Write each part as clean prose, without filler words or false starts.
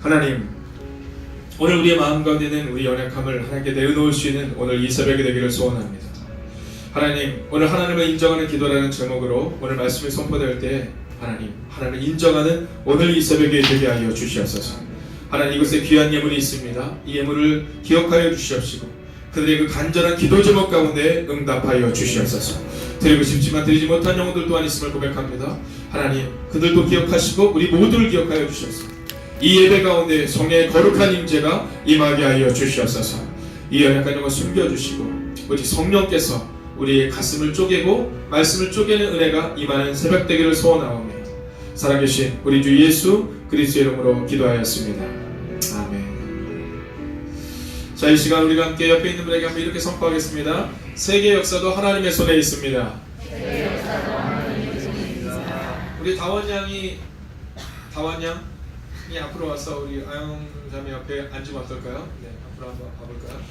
하나님, 오늘 우리의 마음 가운데 있는 우리 연약함을 하나님께 내어놓을 수 있는 오늘 이 새벽이 되기를 소원합니다. 하나님, 오늘 하나님을 인정하는 기도라는 제목으로 오늘 말씀이 선포될 때 하나님을 인정하는 오늘 이 새벽에 되게 하여 주시옵소서. 하나님, 이곳에 귀한 예물이 있습니다. 이 예물을 기억하여 주시옵시고 그들의 그 간절한 기도 제목 가운데 응답하여 주시옵소서. 드리고 싶지만 드리지 못한 영혼들 또한 있음을 고백합니다. 하나님, 그들도 기억하시고 우리 모두를 기억하여 주시옵소서. 이 예배 가운데 성령의 거룩한 임재가 임하게 하여 주시옵소서. 이 연약한 영혼 숨겨주시고 오직 성령께서 우리의 가슴을 쪼개고 말씀을 쪼개는 은혜가 임하는 새벽 되기를 소원하오며 살아계신 우리 주 예수 그리스도의 이름으로 기도하였습니다. 아멘. 자, 이 시간 우리가 함께 옆에 있는 분에게 한번 이렇게 선포하겠습니다. 세계 역사도 하나님의 손에 있습니다. 우리 다원양이 앞으로 와서 우리 아영 자매 옆에 앉으면 어떨까요? 네, 앞으로 한번 가볼까요?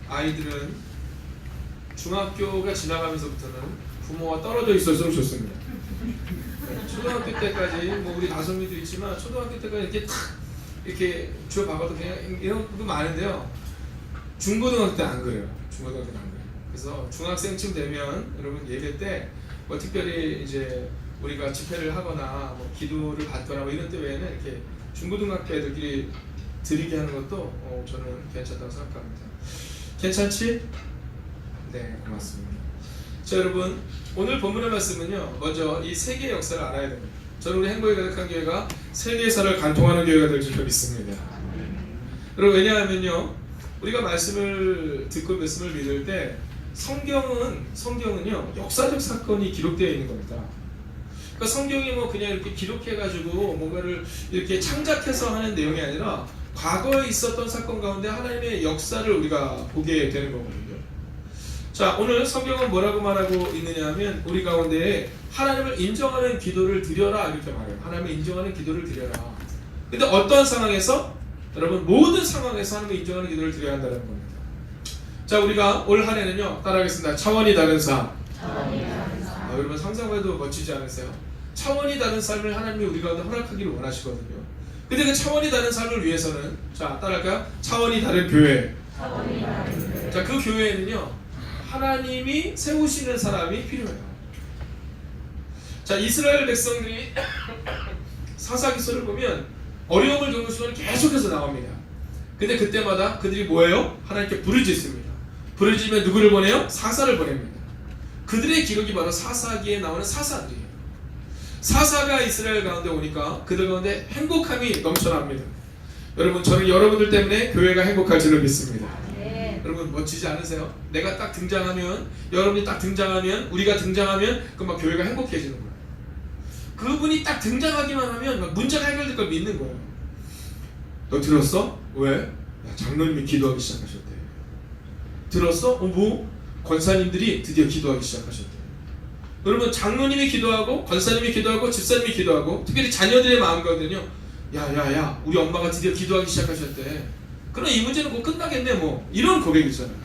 아이들은 중학교가 지나가면서부터는 부모와 떨어져 있을수록 좋습니다. 초등학교 때까지 뭐 우리 다솜이도 있지만 초등학교 때까지 이렇게 줘 봐봐도 그냥 이런 것도 많은데요. 중고등학교 때 안 그래요. 그래서 중학생쯤 되면 여러분 예배 때 뭐 특별히 이제 우리가 집회를 하거나 뭐 기도를 받거나 뭐 이런 때 외에는 이렇게 중고등학교 애들끼리 드리게 하는 것도 저는 괜찮다고 생각합니다. 괜찮지? 네, 고맙습니다. 자, 여러분, 오늘 본문의 말씀은요, 먼저 이 세계의 역사를 알아야 됩니다. 저는 우리 행복이 가득한 교회가 세계사를 간통하는 교회가 될 줄 믿습니다. 그리고 왜냐하면요, 우리가 말씀을 듣고 말씀을 믿을 때 성경은요 역사적 사건이 기록되어 있는 겁니다. 그러니까 성경이 뭐 그냥 이렇게 기록해가지고 뭔가를 이렇게 창작해서 하는 내용이 아니라 과거에 있었던 사건 가운데 하나님의 역사를 우리가 보게 되는 거거든요. 자, 오늘 성경은 뭐라고 말하고 있느냐 하면 우리 가운데 하나님을 인정하는 기도를 드려라 이렇게 말해요. 하나님을 인정하는 기도를 드려라. 근데 어떤 상황에서? 여러분, 모든 상황에서 하나님을 인정하는 기도를 드려야 한다는 겁니다. 자, 우리가 올 한 해는요 따라하겠습니다. 차원이 다른 삶. 여러분 상상해도 멋지지 않으세요? 차원이 다른 삶을 하나님이 우리 가운데 허락하기를 원하시거든요. 근데 그 차원이 다른 삶을 위해서는, 자, 따라할까요? 차원이 다른 교회. 자, 그 교회에는요 하나님이 세우시는 사람이 필요해요. 자, 이스라엘 백성들이 사사기서를 보면 어려움을 겪는 순간이 계속해서 나옵니다. 근데 그때마다 그들이 뭐예요? 하나님께 부르짖습니다. 부르짖으면 누구를 보내요? 사사를 보냅니다. 그들의 기록이 바로 사사기에 나오는 사사들이에요. 사사가 이스라엘 가운데 오니까 그들 가운데 행복함이 넘쳐납니다. 여러분, 저는 여러분들 때문에 교회가 행복할 줄로 믿습니다. 여러분, 멋지지 않으세요? 내가 딱 등장하면, 여러분이 딱 등장하면, 우리가 등장하면 그럼 막 교회가 행복해지는 거예요. 그분이 딱 등장하기만 하면 막 문제가 해결될 걸 믿는 거예요. 너 들었어? 왜? 야, 장로님이 기도하기 시작하셨대. 들었어? 뭐? 권사님들이 드디어 기도하기 시작하셨대. 여러분, 장로님이 기도하고 권사님이 기도하고 집사님이 기도하고 특별히 자녀들의 마음 가운데는요, 야야야, 우리 엄마가 드디어 기도하기 시작하셨대. 그럼 이 문제는 뭐 끝나겠네 뭐, 이런 고백이잖아요.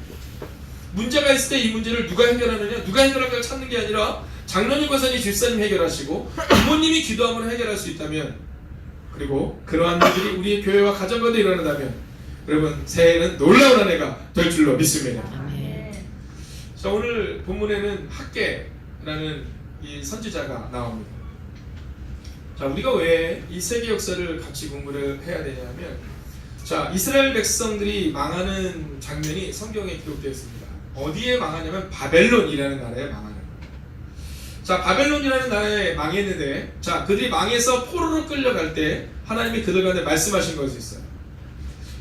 문제가 있을 때 이 문제를 누가 해결하느냐, 누가 해결할까를 찾는 게 아니라 장로님, 권사님, 집사님 해결하시고 부모님이 기도하면 해결할 수 있다면, 그리고 그러한 일들이 우리의 교회와 가정 가운데 일어난다면 여러분, 새해에는 놀라운 한 해가 될 줄로 믿습니다. 자, 오늘 본문에는 학개라는 이 선지자가 나옵니다. 자, 우리가 왜 이 세계 역사를 같이 공부를 해야 되냐면, 자, 이스라엘 백성들이 망하는 장면이 성경에 기록되어 있습니다. 어디에 망하냐면 바벨론이라는 나라에 망하는 거예요. 자, 바벨론이라는 나라에 망했는데, 자, 그들이 망해서 포로로 끌려갈 때 하나님이 그들 가운데 말씀하신 것이 있어요.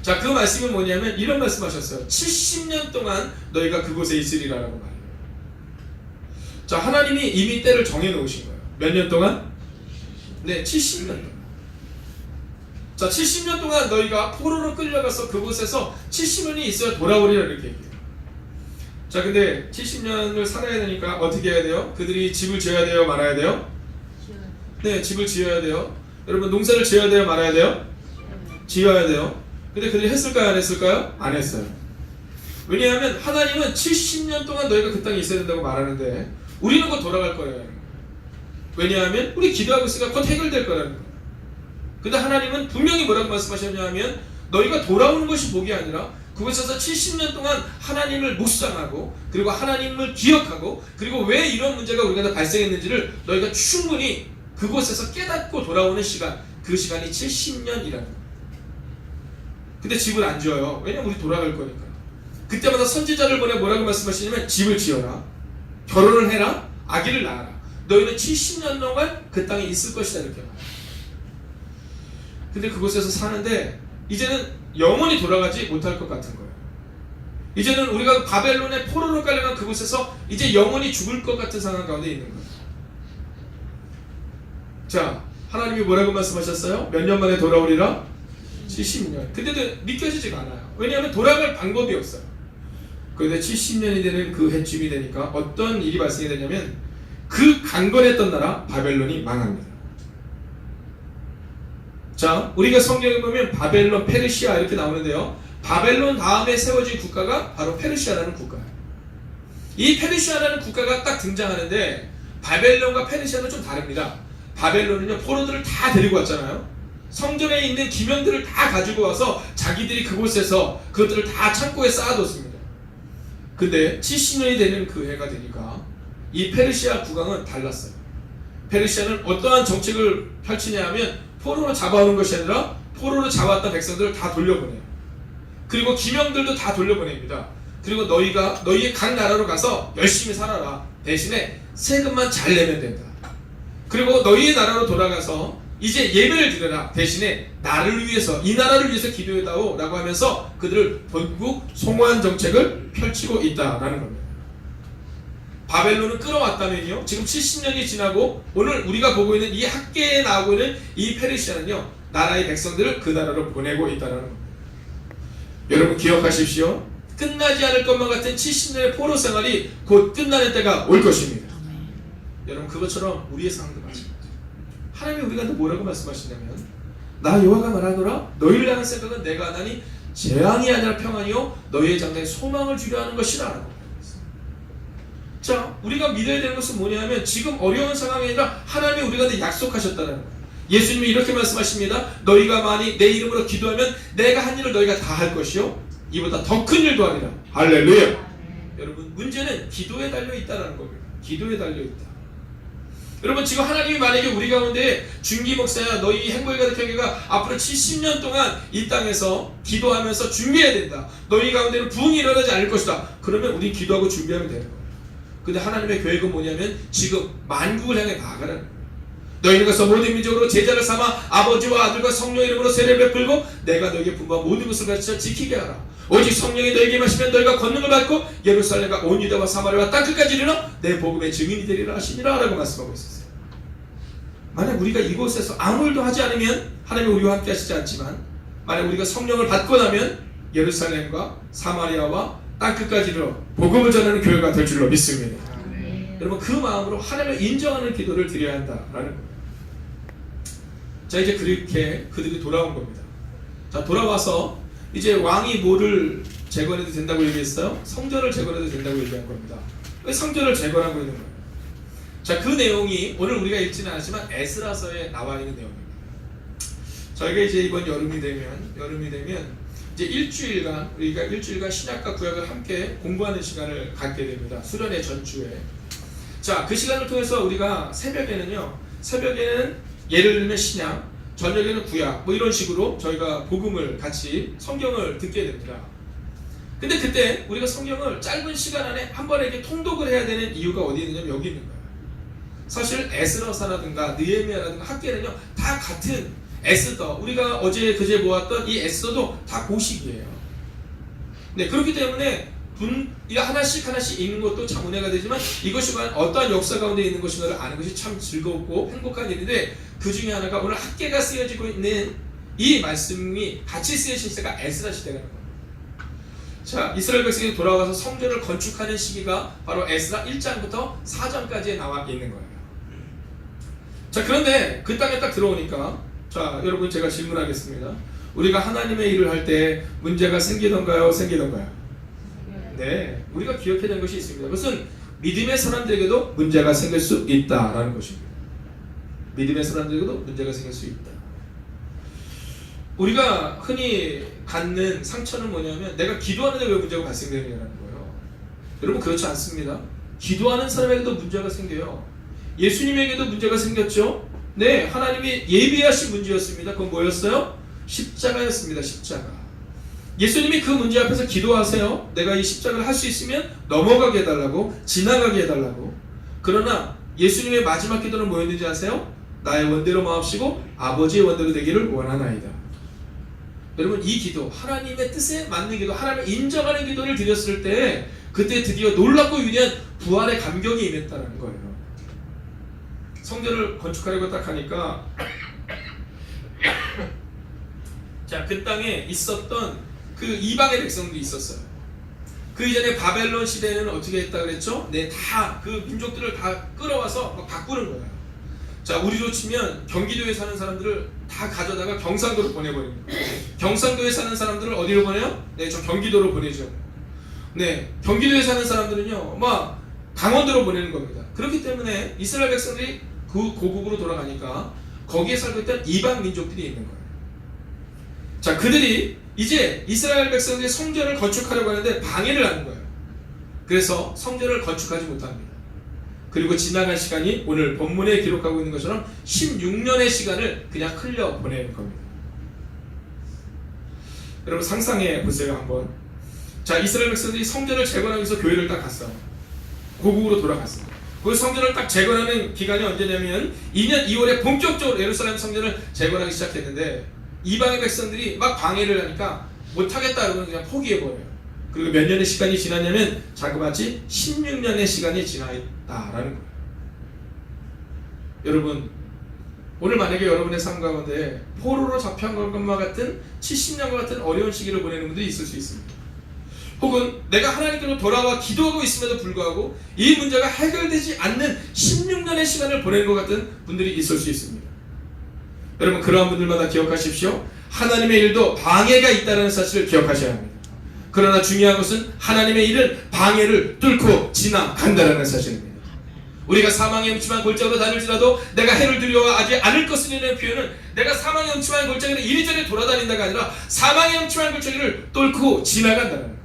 자, 그 말씀은 뭐냐면 이런 말씀하셨어요. 70년 동안 너희가 그곳에 있으리라라고 말해요. 자, 하나님이 이미 때를 정해 놓으신 거예요. 몇 년 동안? 네, 70년 동안. 자, 70년 동안 너희가 포로로 끌려가서 그곳에서 70년이 있어야 돌아오리라 이렇게 얘기해요. 자, 근데 70년을 살아야 되니까 어떻게 해야 돼요? 그들이 집을 지어야 돼요? 말아야 돼요? 네, 집을 지어야 돼요. 여러분, 농사를 지어야 돼요? 말아야 돼요? 지어야 돼요. 근데 그들이 했을까요? 안 했을까요? 안 했어요. 왜냐하면 하나님은 70년 동안 너희가 그 땅에 있어야 된다고 말하는데 우리는 곧 돌아갈 거예요. 왜냐하면 우리 기도하고 있으니까 곧 해결될 거라는 거예요. 근데 하나님은 분명히 뭐라고 말씀하셨냐 하면 너희가 돌아오는 것이 복이 아니라 그곳에서 70년 동안 하나님을 묵상하고 그리고 하나님을 기억하고 그리고 왜 이런 문제가 우리가 발생했는지를 너희가 충분히 그곳에서 깨닫고 돌아오는 시간, 그 시간이 70년이라는 거예요. 근데 집을 안 지어요. 왜냐면 우리 돌아갈 거니까. 그때마다 선지자를 보내 뭐라고 말씀하시냐면 집을 지어라, 결혼을 해라, 아기를 낳아라. 너희는 70년 동안 그 땅에 있을 것이다 이렇게 말해요. 근데 그곳에서 사는데 이제는 영원히 돌아가지 못할 것 같은 거예요. 이제는 우리가 바벨론의 포로로 깔려간 그곳에서 이제 영원히 죽을 것 같은 상황 가운데 있는 거예요. 자, 하나님이 뭐라고 말씀하셨어요? 몇 년 만에 돌아오리라? 70년. 근데도 믿겨지지가 않아요. 왜냐하면 돌아갈 방법이 없어요. 그런데 70년이 되는 그 해쯤이 되니까 어떤 일이 발생이 되냐면 그 강건했던 나라 바벨론이 망합니다. 자, 우리가 성경에 보면 바벨론, 페르시아 이렇게 나오는데요. 바벨론 다음에 세워진 국가가 바로 페르시아라는 국가예요. 이 페르시아라는 국가가 딱 등장하는데 바벨론과 페르시아는 좀 다릅니다. 바벨론은요, 포로들을 다 데리고 왔잖아요. 성전에 있는 기명들을 다 가지고 와서 자기들이 그곳에서 그것들을 다 창고에 쌓아뒀습니다. 근데 70년이 되는 그 해가 되니까 이 페르시아 국왕은 달랐어요. 페르시아는 어떠한 정책을 펼치냐 하면 포로로 잡아오는 것이 아니라 포로로 잡아왔던 백성들을 다 돌려보내요. 그리고 기명들도 다 돌려보냅니다. 그리고 너희가 너희의 각 나라로 가서 열심히 살아라. 대신에 세금만 잘 내면 된다. 그리고 너희의 나라로 돌아가서 이제 예배를 드려라. 대신에 나를 위해서, 이 나라를 위해서 기도해다오 라고 하면서 그들을 본국 송환 정책을 펼치고 있다라는 겁니다. 바벨론은 끌어왔다면요, 지금 70년이 지나고 오늘 우리가 보고 있는 이 학계에 나오고 있는 이 페르시아는요, 나라의 백성들을 그 나라로 보내고 있다는 겁니다. 여러분 기억하십시오. 끝나지 않을 것만 같은 70년의 포로 생활이 곧 끝나는 때가 올 것입니다. 여러분 그것처럼 우리의 상황도 마찬가지입니다. 하나님이 우리가 뭐라고 말씀하시냐면 나 여호와가 말하노라 너희를 향한 생각은 내가 하나니 재앙이 아니라 평안이요 너희의 장래에 소망을 주려 하는 것이라 라고 말했어요. 자, 우리가 믿어야 되는 것은 뭐냐면 지금 어려운 상황이 아니라 하나님이 우리가 약속하셨다는 거예요. 예수님이 이렇게 말씀하십니다. 너희가 만일 내 이름으로 기도하면 내가 한 일을 너희가 다 할 것이요 이보다 더 큰 일도 하리라. 할렐루야. 여러분 문제는 기도에 달려있다는 겁니다. 기도에 달려있다. 여러분 지금 하나님이 만약에 우리 가운데 준기 목사야 너희 행복의 가득하게가 앞으로 70년 동안 이 땅에서 기도하면서 준비해야 된다. 너희 가운데는 부흥이 일어나지 않을 것이다. 그러면 우리 기도하고 준비하면 되는 거예요. 근데 하나님의 계획은 뭐냐면 지금 만국을 향해 나아가라는 거예요. 너희는 가서 모든 민족으로 제자를 삼아 아버지와 아들과 성령의 이름으로 세례를 베풀고 내가 너희에게 분부한 모든 것을 가르쳐 지키게 하라. 오직 성령이 너희에게 임하시면 너희가 권능을 받고 예루살렘과 온 유다와 사마리아와 땅끝까지 이르러 내 복음의 증인이 되리라 하시니라 라고 말씀하고 있었어요. 만약 우리가 이곳에서 아무 일도 하지 않으면 하나님이 우리와 함께 하시지 않지만 만약 우리가 성령을 받고 나면 예루살렘과 사마리아와 땅끝까지 이르러 복음을 전하는 교회가 될 줄로 믿습니다. 여러분 그 마음으로 하나님을 인정하는 기도를 드려야 한다라는 겁니다. 자, 이제 그렇게 그들이 돌아온 겁니다. 자, 돌아와서 이제 왕이 뭐를 재건해도 된다고 얘기했어요? 성전을 재건해도 된다고 얘기한 겁니다. 왜 성전을 재건하고 있는 거예요? 자, 그 내용이 오늘 우리가 읽지는 않지만 에스라서에 나와 있는 내용입니다. 저희가 이제 이번 여름이 되면 이제 우리가 일주일간 신약과 구약을 함께 공부하는 시간을 갖게 됩니다. 수련회 전주에. 자, 그 시간을 통해서 우리가 새벽에는 예를 들면 신약, 저녁에는 구약, 뭐 이런 식으로 저희가 복음을 같이 성경을 듣게 됩니다. 근데 그때 우리가 성경을 짧은 시간 안에 한 번에 이렇게 통독을 해야 되는 이유가 어디 있느냐면 여기 있는 거예요. 사실 에스라서라든가 느헤미야라든가 학계는요 다 같은 에스더, 우리가 어제 그제 모았던 이 에스더도 다 고식이에요. 네, 그렇기 때문에 하나씩 읽는 것도 참 은혜가 되지만 이것이 과연 어떠한 역사 가운데 있는 것인가를 아는 것이 참 즐겁고 행복한 일인데 그 중에 하나가 오늘 학계가 쓰여지고 있는 이 말씀이 같이 쓰여진 시대가 에스라 시대가 됩니다. 자, 이스라엘 백성이 돌아와서 성전을 건축하는 시기가 바로 에스라 1장부터 4장까지에 나와 있는 거예요. 자, 그런데 그 땅에 딱 들어오니까 자, 여러분 제가 질문하겠습니다. 우리가 하나님의 일을 할 때 문제가 생기던가요? 네, 우리가 기억해야 되는 것이 있습니다. 그것은 믿음의 사람들에게도 문제가 생길 수 있다라는 것입니다. 믿음의 사람들에게도 문제가 생길 수 있다. 우리가 흔히 갖는 상처는 뭐냐면 내가 기도하는데 왜 문제가 발생되느냐는 거예요. 여러분 그렇지 않습니다. 기도하는 사람에게도 문제가 생겨요. 예수님에게도 문제가 생겼죠. 네, 하나님이 예비하신 문제였습니다. 그건 뭐였어요? 십자가였습니다. 십자가. 예수님이 그 문제 앞에서 기도하세요. 내가 이 십자가를 할 수 있으면 넘어가게 해달라고, 지나가게 해달라고. 그러나 예수님의 마지막 기도는 뭐였는지 아세요? 나의 원대로 마옵시고 아버지의 원대로 되기를 원하나이다. 여러분 이 기도, 하나님의 뜻에 맞는 기도, 하나님을 인정하는 기도를 드렸을 때 그때 드디어 놀랍고 위대한 부활의 감격이 임했다는 거예요. 성전을 건축하려고 딱 하니까 자, 그 땅에 있었던 그 이방의 백성들이 있었어요. 그 이전에 바벨론 시대에는 어떻게 했다 그랬죠? 네, 다 그 민족들을 다 끌어와서 막 바꾸는 거예요. 자, 우리로 치면 경기도에 사는 사람들을 다 가져다가 경상도로 보내버립니다. 경상도에 사는 사람들을 어디로 보내요? 네, 저 경기도로 보내죠. 네, 경기도에 사는 사람들은요, 막 강원도로 보내는 겁니다. 그렇기 때문에 이스라엘 백성들이 그 고국으로 돌아가니까 거기에 살고 있던 이방 민족들이 있는 거예요. 자, 그들이 이제 이스라엘 백성들이 성전을 건축하려고 하는데 방해를 하는 거예요. 그래서 성전을 건축하지 못합니다. 그리고 지나간 시간이 오늘 본문에 기록하고 있는 것처럼 16년의 시간을 그냥 흘려 보내는 겁니다. 여러분 상상해 보세요 한번. 자, 이스라엘 백성들이 성전을 재건하기 위해서 교회를 딱 갔어요. 고국으로 돌아갔어요. 그 성전을 딱 재건하는 기간이 언제냐면 2년 2월에 본격적으로 예루살렘 성전을 재건하기 시작했는데 이방의 백성들이 막 방해를 하니까 못하겠다 그러면 그냥 포기해버려요. 그리고 몇 년의 시간이 지났냐면 자그마치 16년의 시간이 지나있다라는 거예요. 여러분 오늘 만약에 여러분의 삶 가운데 포로로 잡혀간 것과 같은 70년과 같은 어려운 시기를 보내는 분들이 있을 수 있습니다. 혹은 내가 하나님께로 돌아와 기도하고 있음에도 불구하고 이 문제가 해결되지 않는 16년의 시간을 보내는 것 같은 분들이 있을 수 있습니다. 여러분 그러한 분들마다 기억하십시오. 하나님의 일도 방해가 있다는 사실을 기억하셔야 합니다. 그러나 중요한 것은 하나님의 일은 방해를 뚫고 지나간다는 사실입니다. 우리가 사망의 음침한 골짜기로 다닐지라도 내가 해를 두려워하지 않을 것이라는 표현은 내가 사망의 음침한 골짜기를 이리저리 돌아다닌다가 아니라 사망의 음침한 골짜기를 뚫고 지나간다는 거예요.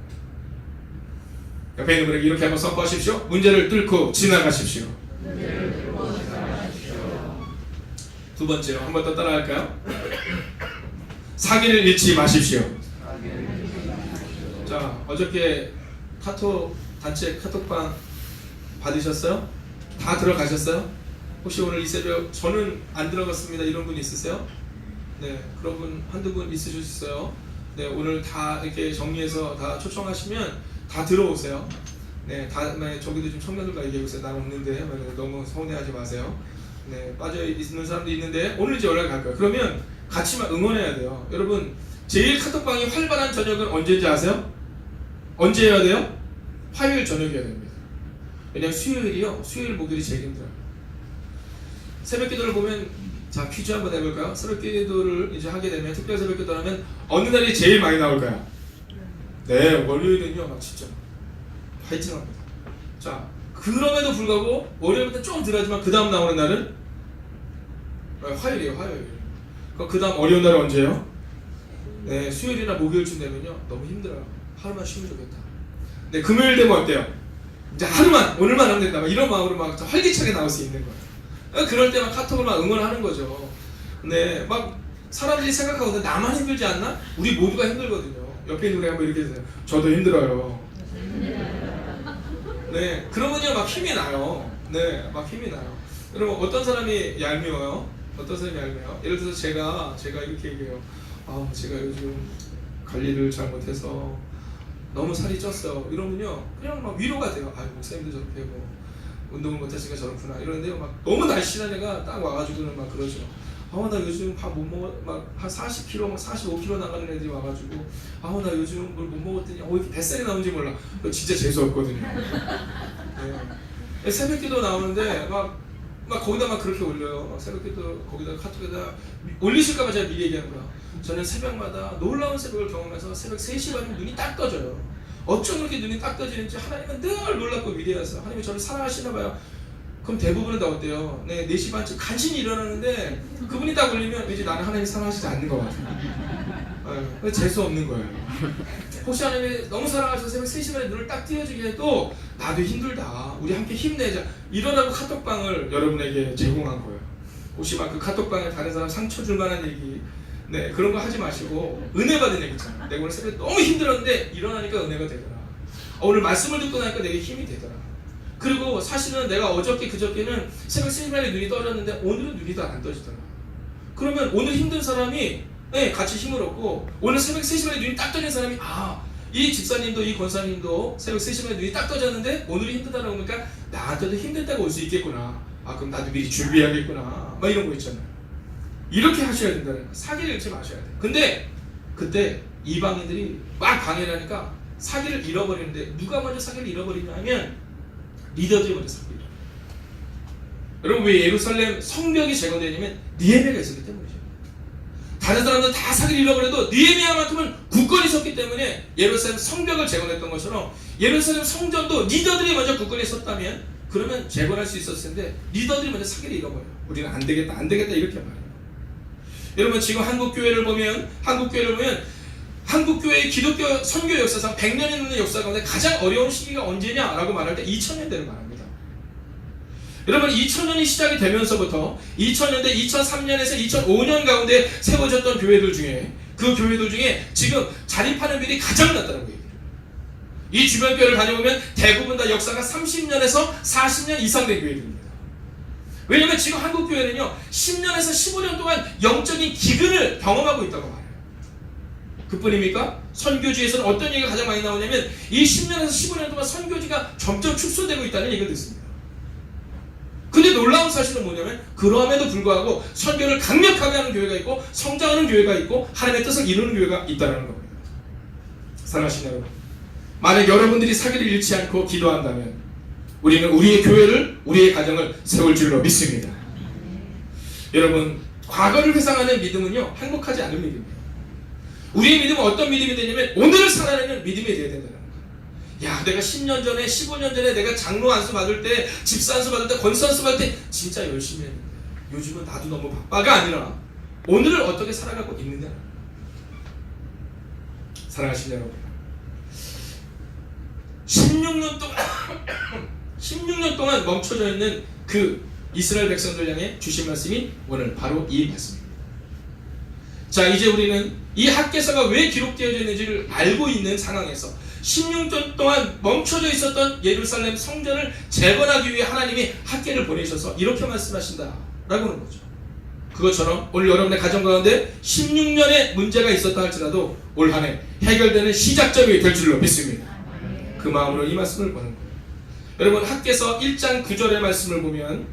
옆에 있는 분에게 이렇게 한번 선포하십시오. 문제를 뚫고 지나가십시오. 두 번째로 한 번 더 따라할까요? 사기를 잃지 마십시오. 자, 어저께 카톡 단체 카톡방 받으셨어요? 다 들어가셨어요? 혹시 오늘 이 새벽 저는 안 들어갔습니다 이런 분 있으세요? 네, 그런 분 한두 분 있으실 수 있어요. 네, 오늘 다 이렇게 정리해서 다 초청하시면 다 들어오세요. 네, 다 저기도 좀 청년들과 얘기하고 있어요. 난 없는데 너무 서운해하지 마세요. 네, 빠져 있는 사람도 있는데 오늘 이제 연락이 갈 거예요. 그러면 같이 막 응원해야 돼요. 여러분 제일 카톡방이 활발한 저녁은 언제인지 아세요? 언제 해야 돼요? 화요일 저녁이어야 됩니다. 왜냐면 수요일이요, 수요일 목요일이 제일 힘들어요. 새벽 기도를 보면, 자 퀴즈 한번 해볼까요? 새벽 기도를 이제 하게 되면, 특별 새벽 기도를 하면 어느 날이 제일 많이 나올까요? 네, 월요일은요 막 진짜 화이팅합니다. 자, 그럼에도 불구하고 월요일부터 좀 덜하지만 그 다음 나오는 날은 화요일이에요. 화요일. 그 다음 어려운 날은 언제예요? 네, 수요일이나 목요일쯤 되면요 너무 힘들어요. 하루만 쉬면 좋겠다. 네, 금요일 되면 어때요? 이제 하루만, 오늘만 하면 된다. 막 이런 마음으로 막 활기차게 나올 수 있는 거예요. 그럴 때 막 카톡을 막 응원하는 거죠. 네, 막 사람들이 생각하거든. 나만 힘들지 않나? 우리 모두가 힘들거든요. 옆에 있는 우리 한번 이렇게 해주세요. 저도 힘들어요. 네, 그러면요 막 힘이 나요. 네, 막 힘이 나요. 여러분 어떤 사람이 얄미워요? 어떤 사람이 얄미워요? 예를 들어서 제가 이렇게 얘기해요. 아, 제가 요즘 관리를 잘못해서 너무 살이 쪘어요. 이러면요 그냥 막 위로가 돼요. 아유, 목사님도 저렇게 뭐 운동을 못하시니까 저렇구나 이러는데요 막 너무 날씬한 애가 딱 와가지고는 막 그러죠. 아, 나 요즘 밥 못 먹어, 막 한 40kg, 막 45kg 나가는 애들이 와가지고 아, 나 요즘 뭘 못 먹었더니 이렇게 뱃살이 나오는지 몰라. 그거 진짜 재수없거든요. 네. 새벽기도 나오는데 막 거기다 막 그렇게 올려요. 새벽기도 거기다 카톡에다 올리실까봐 제가 미리 얘기하는 거야. 저는 새벽마다 놀라운 새벽을 경험해서 새벽 3시 반이면 눈이 딱 떠져요. 어쩜 그렇게 눈이 딱 떠지는지 하나님은 늘 놀랍고 위대하세요. 하나님이 저를 사랑하시나 봐요. 그럼 대부분은 다 어때요? 네, 4시 반쯤 간신히 일어나는데 그분이 딱 올리면 이제 나는 하나님 사랑하시지 않는 것 같아요. 재수 없는 거예요. 혹시 하나님이 너무 사랑하셔서 새벽 3시 반에 눈을 딱 띄워주게 해도 나도 힘들다, 우리 함께 힘내자, 이러라고 카톡방을 여러분에게 제공한 거예요. 혹시 막 그 카톡방에 다른 사람 상처 줄 만한 얘기, 네, 그런 거 하지 마시고 은혜 받은 얘기 있잖아요. 내가 오늘 새벽에 너무 힘들었는데 일어나니까 은혜가 되더라. 오늘 말씀을 듣고 나니까 내게 힘이 되더라. 그리고 사실은 내가 어저께 그저께는 새벽 3시 반에 눈이 떠졌는데 오늘은 눈이 더 안 떠지더라. 그러면 오늘 힘든 사람이 같이 힘을 얻고, 오늘 새벽 3시 반에 눈이 딱 떠진 사람이 이 집사님도 이 권사님도 새벽 3시 반에 눈이 딱 떠졌는데 오늘이 힘들다라고 하니까 나한테도 힘들다고 올 수 있겠구나. 그럼 나도 미리 준비해야겠구나. 막 이런 거 있잖아요. 이렇게 하셔야 된다는 거예요. 사기를 잃지 마셔야 돼요. 근데 그때 이방인들이 막 방해를 하니까 사기를 잃어버리는데, 누가 먼저 사기를 잃어버리냐 하면 리더들이 먼저 사기를 잃어버려요. 여러분, 왜 예루살렘 성벽이 제거되냐면 느헤미야가 있었기 때문이죠. 다른 사람들 다 사기를 잃어버려도 느헤미야만큼은 굳건히 섰기 때문에 예루살렘 성벽을 제거했던 것처럼 예루살렘 성전도 리더들이 먼저 굳건히 섰다면 그러면 재건할 수 있었을 텐데 리더들이 먼저 사기를 잃어버려요. 우리는 안 되겠다 이렇게 말해요. 여러분, 지금 한국교회를 보면 한국교회의 기독교 선교 역사상 100년이 넘는 역사 가운데 가장 어려운 시기가 언제냐라고 말할 때 2000년대를 말합니다. 여러분, 2000년이 시작이 되면서부터 2000년대, 2003년에서 2005년 가운데 세워졌던 교회들 중에, 그 교회들 중에 지금 자립하는 비율이 가장 낮다는 거예요. 이 주변 교회를 다녀보면 대부분 다 역사가 30년에서 40년 이상 된 교회들입니다. 왜냐하면 지금 한국 교회는요 10년에서 15년 동안 영적인 기근을 경험하고 있다고 말해요. 그뿐입니까? 선교지에서는 어떤 얘기가 가장 많이 나오냐면 이 10년에서 15년 동안 선교지가 점점 축소되고 있다는 얘기를 듣습니다. 근데 놀라운 사실은 뭐냐면 그러함에도 불구하고 선교를 강력하게 하는 교회가 있고 성장하는 교회가 있고 하나님의 뜻을 이루는 교회가 있다는 겁니다. 사랑하시는 여러분, 만약 여러분들이 사기를 잃지 않고 기도한다면 우리는 우리의 교회를, 우리의 가정을 세울 줄로 믿습니다. 여러분, 과거를 회상하는 믿음은요 행복하지 않은 믿음이에요. 우리의 믿음은 어떤 믿음이 되냐면 오늘을 살아내는 믿음이 되어야 된다는 거예요. 야, 내가 10년 전에 15년 전에 내가 장로 안수 받을 때, 집사 안수 받을 때, 권사 안수 받을 때 진짜 열심히 했는데 요즘은 나도 너무 바빠가 아니라 오늘을 어떻게 살아가고 있느냐. 사랑하시는 여러분, 16년 동안 멈춰져 있는 그 이스라엘 백성들 향해 주신 말씀이 오늘 바로 이 말씀입니다. 자, 이제 우리는 이 학개서가 왜 기록되어져 있는지를 알고 있는 상황에서 16년 동안 멈춰져 있었던 예루살렘 성전을 재건하기 위해 하나님이 학개를 보내셔서 이렇게 말씀하신다라고 하는 거죠. 그것처럼 오늘 여러분의 가정 가운데 16년의 문제가 있었다 할지라도 올 한 해 해결되는 시작점이 될 줄로 믿습니다. 그 마음으로 이 말씀을 보는 거예요. 여러분, 학개서 1장 9절의 말씀을 보면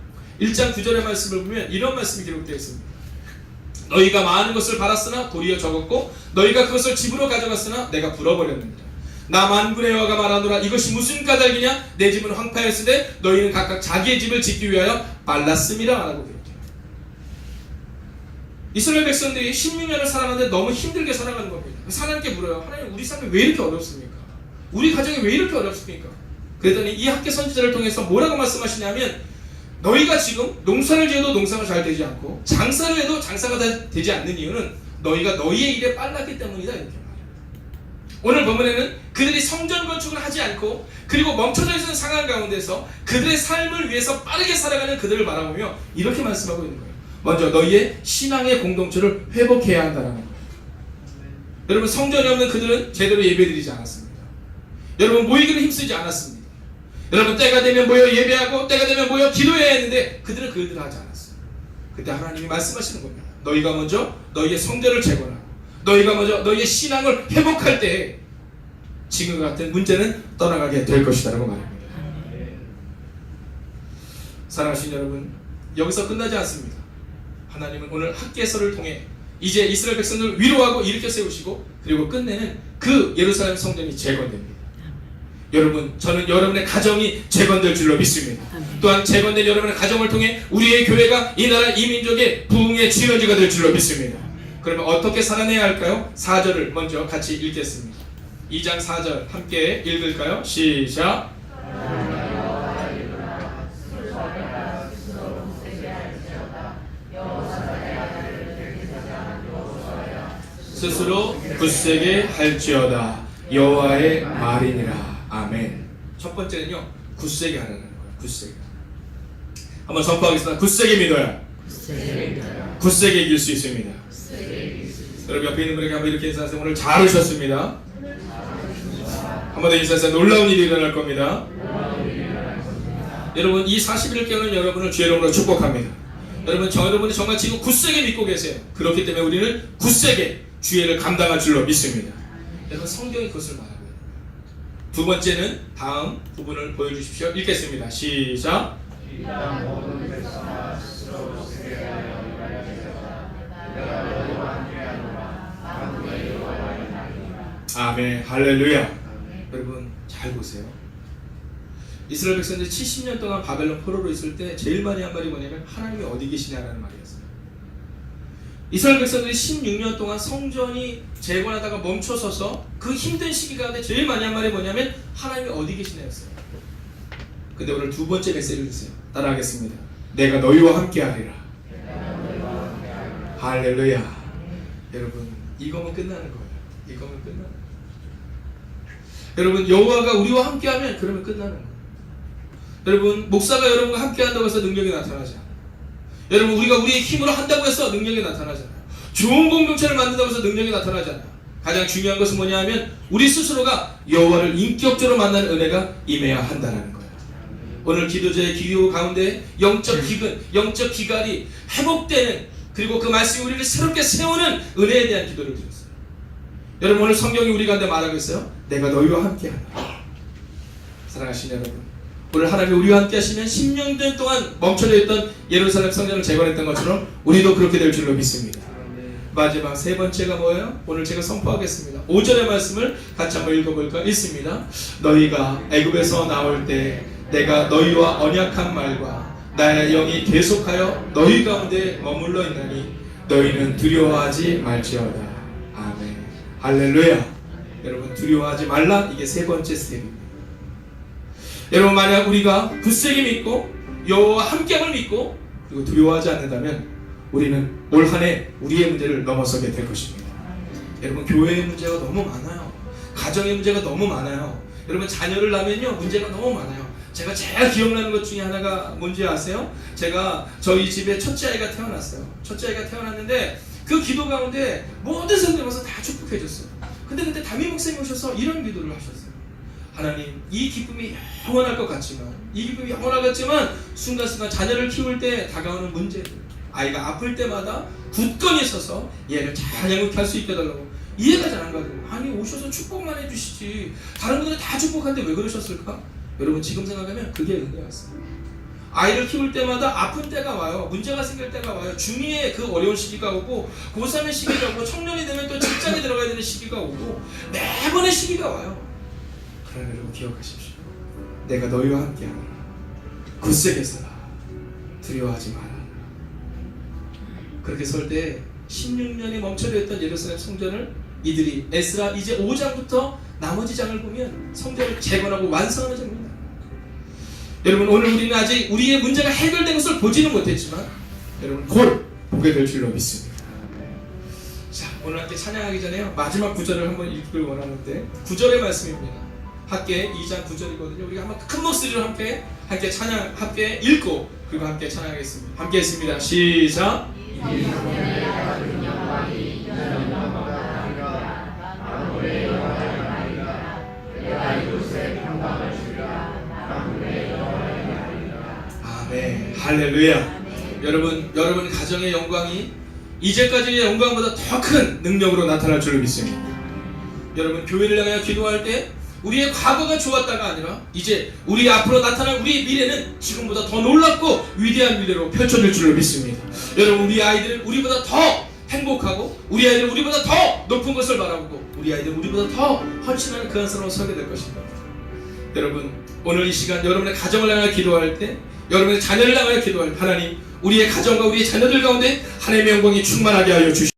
이런 말씀이 기록되어 있습니다. 너희가 많은 것을 바랐으나 도리어 적었고 너희가 그것을 집으로 가져갔으나 내가 불어버렸느니라. 나 만군의 여호와가 말하노라. 이것이 무슨 까닭이냐? 내 집은 황폐하였으되 너희는 각각 자기의 집을 짓기 위하여 빨랐음이라 라고 기록해요. 이스라엘 백성들이 16년을 살아가는데 너무 힘들게 살아가는 겁니다. 하나님께 물어요. 하나님, 우리 삶이 왜 이렇게 어렵습니까? 우리 가정이 왜 이렇게 어렵습니까? 그랬더니 이 학개 선지자를 통해서 뭐라고 말씀하시냐면 너희가 지금 농사를 지어도 농사가 잘 되지 않고 장사를 해도 장사가 되지 않는 이유는 너희가 너희의 일에 빨랐기 때문이다, 이렇게 말해요. 오늘 본문에는 그들이 성전 건축을 하지 않고 그리고 멈춰져 있는 상황 가운데서 그들의 삶을 위해서 빠르게 살아가는 그들을 바라보며 이렇게 말씀하고 있는 거예요. 먼저 너희의 신앙의 공동체를 회복해야 한다는 거예요. 여러분, 성전이 없는 그들은 제대로 예배드리지 않았습니다. 여러분, 모이기를 힘쓰지 않았습니다. 여러분, 때가 되면 모여 예배하고 때가 되면 모여 기도해야 했는데 그들은 그 일을 하지 않았어요. 그때 하나님이 말씀하시는 겁니다. 너희가 먼저 너희의 성전을 재건하고 너희가 먼저 너희의 신앙을 회복할 때 지금과 같은 문제는 떠나가게 될 것이다 라고 말합니다. 사랑하시는 여러분, 여기서 끝나지 않습니다. 하나님은 오늘 학개서를 통해 이제 이스라엘 백성들을 위로하고 일으켜 세우시고 그리고 끝내는 그 예루살렘 성전이 재건됩니다. 여러분, 저는 여러분의 가정이 재건될 줄로 믿습니다. 또한 재건된 여러분의 가정을 통해 우리의 교회가 이 나라 이 민족의 부흥의 지원지가 될 줄로 믿습니다. 그러면 어떻게 살아내야 할까요? 4절을 먼저 같이 읽겠습니다. 2장 4절 함께 읽을까요? 시작. 스스로 굳세게 할지어다. 여호와의 말이니라. 아멘. 첫 번째는요, 굳세게 하라는 거예요. 굳세게. 한번 선포하겠습니다. 굳세게 믿어야 굳세게 이길 수 있습니다. 여러분 옆에 있는 분에게 한번 이렇게 인사하세요. 오늘 잘 오셨습니다. 한번 더 인사하세요. 놀라운 일이 일어날 겁니다. 여러분 이 40일을 깨우는 여러분을 주의 이름으로 축복합니다. 여러분이 정말 지금 굳세게 믿고 계세요. 그렇기 때문에 우리는 굳세게 주의를 감당할 줄로 믿습니다. 여러분 성경이 그것을 말하고 있는 거예요. 두 번째는 다음 부분을 보여주십시오. 읽겠습니다. 시작. 아멘. 할렐루야. 여러분 잘 보세요. 이스라엘 백성들이 70년 동안 바벨론 포로로 있을 때 제일 많이 한 말이 뭐냐면 하나님이 어디 계시냐라는 말이었어요. 이스라엘 백성들이 16년 동안 성전이 재건하다가 멈춰서서 그 힘든 시기 가운데 제일 많이 한 말이 뭐냐면 하나님이 어디 계시냐였어요. 근데 오늘 두 번째 메시지를 주세요. 따라하겠습니다. 내가 너희와 함께 하리라. 할렐루야. 여러분 이거면 끝나는 거예요. 이거면 끝나는 거예요. 여러분 여호와가 우리와 함께하면 그러면 끝나는 거예요. 여러분 목사가 여러분과 함께한다고 해서 능력이 나타나지 않아요. 여러분 우리가 우리의 힘으로 한다고 해서 능력이 나타나지 않아요. 좋은 공동체를 만든다고 해서 능력이 나타나지 않아요. 가장 중요한 것은 뭐냐 하면 우리 스스로가 여호와를 인격적으로 만나는 은혜가 임해야 한다는 거예요. 오늘 기도자의 기도 가운데 영적 기근, 영적 기갈이 회복되는, 그리고 그 말씀이 우리를 새롭게 세우는 은혜에 대한 기도를 드렸어요. 여러분 오늘 성경이 우리 가운데 말하고 있어요. 내가 너희와 함께한다. 사랑하시는 여러분, 오늘 하나님이 우리와 함께 하시면 10년 동안 멈춰져 있던 예루살렘 성전을 재건했던 것처럼 우리도 그렇게 될 줄로 믿습니다. 마지막 세 번째가 뭐예요? 오늘 제가 선포하겠습니다. 5절의 말씀을 같이 한번 읽어볼까? 있습니다. 너희가 애굽에서 나올 때 내가 너희와 언약한 말과 나의 영이 계속하여 너희 가운데 머물러 있나니 너희는 두려워하지 말지어다. 아멘. 할렐루야. 여러분 두려워하지 말라. 이게 세 번째 스텝입니다. 여러분 만약 우리가 굳세게 믿고 여호와와 함께함을 믿고 그리고 두려워하지 않는다면 우리는 올 한 해 우리의 문제를 넘어서게 될 것입니다. 여러분 교회의 문제가 너무 많아요. 가정의 문제가 너무 많아요. 여러분 자녀를 낳으면요 문제가 너무 많아요. 제가 제일 기억나는 것 중에 하나가 뭔지 아세요? 제가 저희 집에 첫째 아이가 태어났어요. 첫째 아이가 태어났는데 그 기도 가운데 모든 성도들 와서 다 축복해 줬어요. 근데 그때 담임 목사님이 오셔서 이런 기도를 하셨어요. 하나님, 이 기쁨이 영원할 것 같지만, 이 기쁨이 영원할 것 같지만 순간순간 자녀를 키울 때 다가오는 문제들, 아이가 아플 때마다 굳건히 서서 얘를 잘 양육할 수 있게 해달라고. 이해가 잘 안 가고, 아니 오셔서 축복만 해주시지 다른 분들은 다 축복하는데 왜 그러셨을까? 여러분 지금 생각하면 그게 은혜였어요. 아이를 키울 때마다 아픈 때가 와요. 문제가 생길 때가 와요. 중2의 그 어려운 시기가 오고 고3의 시기가 오고 청년이 되면 또 직장에 들어가야 되는 시기가 오고 매번의 시기가 와요. 그러나 여러분 기억하십시오. 내가 너희와 함께하노라. 굳세게 서라. 두려워하지 마라. 그렇게 설 때 16년이 멈춰져 있던 예루살렘 성전을 이들이 에스라 이제 5장부터 나머지 장을 보면 성전을 재건하고 완성하는 장면입니다. 여러분 오늘 우리는 아직 우리의 문제가 해결된 것을 보지는 못했지만 여러분 곧 보게 될 줄로 믿습니다. 자, 오늘 함께 찬양하기 전에요 마지막 구절을 한번 읽길 원하는데 9절의 말씀입니다. 함께 2장 9절이거든요. 우리가 한번 큰 목소리로 함께 찬양 함께 읽고 그리고 함께 찬양하겠습니다. 함께 했습니다. 시작. 아멘. 할렐루야. 여러분 가정의 영광이 이제까지의 영광보다 더 큰 능력으로 나타날 줄로 믿습니다. 여러분 교회를 향하여 기도할 때 우리의 과거가 좋았다가 아니라 이제 우리 앞으로 나타날 우리의 미래는 지금보다 더 놀랍고 위대한 미래로 펼쳐질 줄로 믿습니다. 여러분 우리 아이들은 우리보다 더 행복하고 우리 아이들은 우리보다 더 높은 것을 바라보고 우리 아이들은 우리보다 더 헌신하는 그 한 사람으로 서게 될 것입니다. 여러분 오늘 이 시간 여러분의 가정을 향하여 기도할 때 여러분의 자녀를 향하여 기도할 때 하나님 우리의 가정과 우리의 자녀들 가운데 하나님의 영광이 충만하게 하여 주시옵소서.